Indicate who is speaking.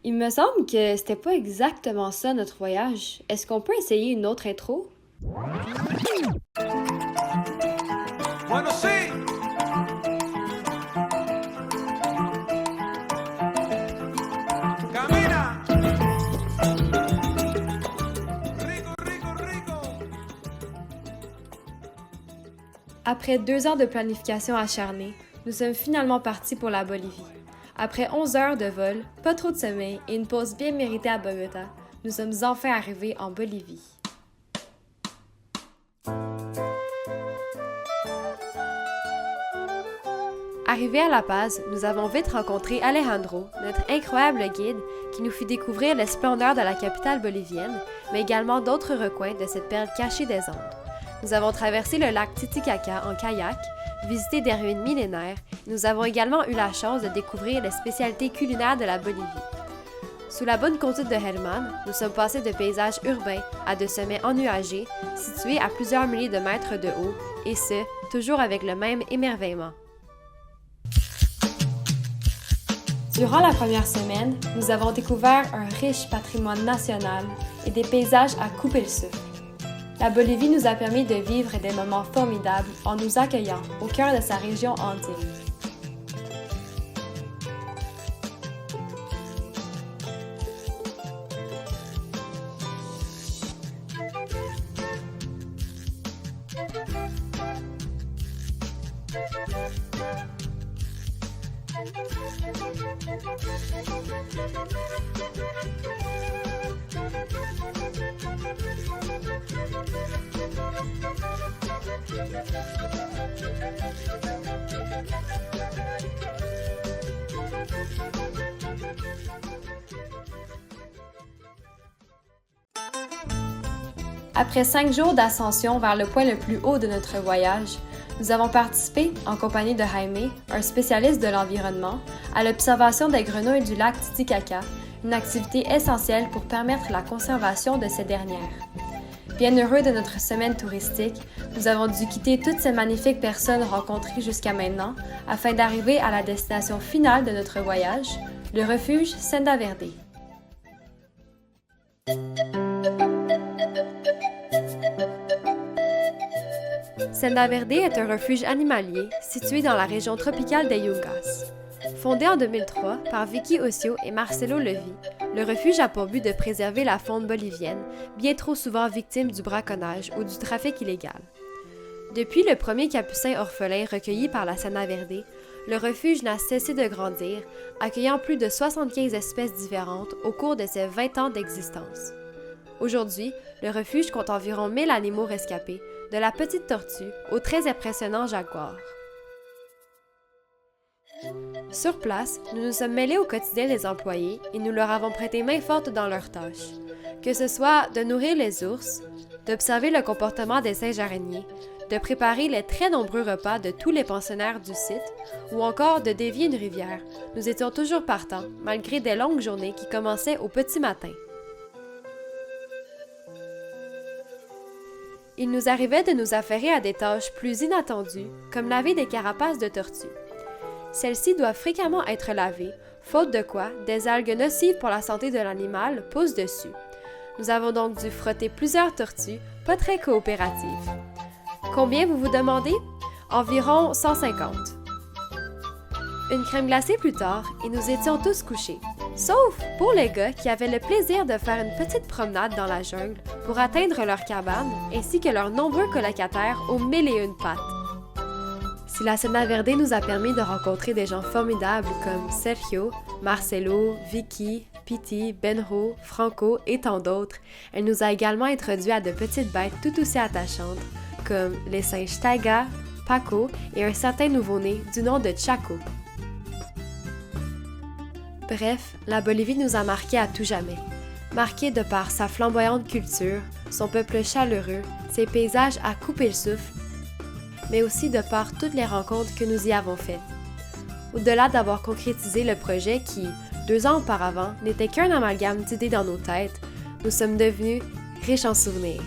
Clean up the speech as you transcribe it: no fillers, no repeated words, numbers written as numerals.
Speaker 1: Il me semble que c'était pas exactement ça notre voyage. Est-ce qu'on peut essayer une autre intro?
Speaker 2: Bueno, sí. Camina. Rico, rico, rico.
Speaker 1: Après 2 ans de planification acharnée, nous sommes finalement partis pour la Bolivie. Après 11 heures de vol, pas trop de sommeil et une pause bien méritée à Bogota, nous sommes enfin arrivés en Bolivie. Arrivés à La Paz, nous avons vite rencontré Alejandro, notre incroyable guide, qui nous fit découvrir les splendeurs de la capitale bolivienne, mais également d'autres recoins de cette perle cachée des Andes. Nous avons traversé le lac Titicaca en kayak, visité des ruines millénaires, et nous avons également eu la chance de découvrir les spécialités culinaires de la Bolivie. Sous la bonne conduite de Herman, nous sommes passés de paysages urbains à de sommets ennuagés, situés à plusieurs milliers de mètres de haut, et ce, toujours avec le même émerveillement. Durant la première semaine, nous avons découvert un riche patrimoine national et des paysages à couper le souffle. La Bolivie nous a permis de vivre des moments formidables en nous accueillant au cœur de sa région andine. Après 5 jours d'ascension vers le point le plus haut de notre voyage, nous avons participé, en compagnie de Jaime, un spécialiste de l'environnement, à l'observation des grenouilles du lac Titicaca, une activité essentielle pour permettre la conservation de ces dernières. Bien heureux de notre semaine touristique, nous avons dû quitter toutes ces magnifiques personnes rencontrées jusqu'à maintenant afin d'arriver à la destination finale de notre voyage, le refuge Senda Verde. Senda Verde est un refuge animalier situé dans la région tropicale des Yungas. Fondé en 2003 par Vicky Ossio et Marcelo Levi, le refuge a pour but de préserver la faune bolivienne, bien trop souvent victime du braconnage ou du trafic illégal. Depuis le premier capucin orphelin recueilli par la Senda Verde, le refuge n'a cessé de grandir, accueillant plus de 75 espèces différentes au cours de ses 20 ans d'existence. Aujourd'hui, le refuge compte environ 1000 animaux rescapés, de la petite tortue au très impressionnant jaguar. Sur place, nous nous sommes mêlés au quotidien des employés et nous leur avons prêté main forte dans leurs tâches. Que ce soit de nourrir les ours, d'observer le comportement des singes araignées, de préparer les très nombreux repas de tous les pensionnaires du site, ou encore de dévier une rivière, nous étions toujours partants, malgré des longues journées qui commençaient au petit matin. Il nous arrivait de nous affairer à des tâches plus inattendues, comme laver des carapaces de tortues. Celles-ci doivent fréquemment être lavées, faute de quoi des algues nocives pour la santé de l'animal poussent dessus. Nous avons donc dû frotter plusieurs tortues, pas très coopératives. Combien vous vous demandez? Environ 150. Une crème glacée plus tard, et nous étions tous couchés. Sauf pour les gars qui avaient le plaisir de faire une petite promenade dans la jungle pour atteindre leur cabane, ainsi que leurs nombreux colocataires aux 1001 pattes. Si la Senda Verde nous a permis de rencontrer des gens formidables comme Sergio, Marcelo, Vicky, Piti, Benjo, Franco et tant d'autres, elle nous a également introduit à de petites bêtes tout aussi attachantes, comme les singes Taiga, Paco et un certain nouveau-né du nom de Chaco. Bref, la Bolivie nous a marqués à tout jamais. Marqués de par sa flamboyante culture, son peuple chaleureux, ses paysages à couper le souffle, mais aussi de par toutes les rencontres que nous y avons faites. Au-delà d'avoir concrétisé le projet qui, 2 ans auparavant, n'était qu'un amalgame d'idées dans nos têtes, nous sommes devenus riches en souvenirs.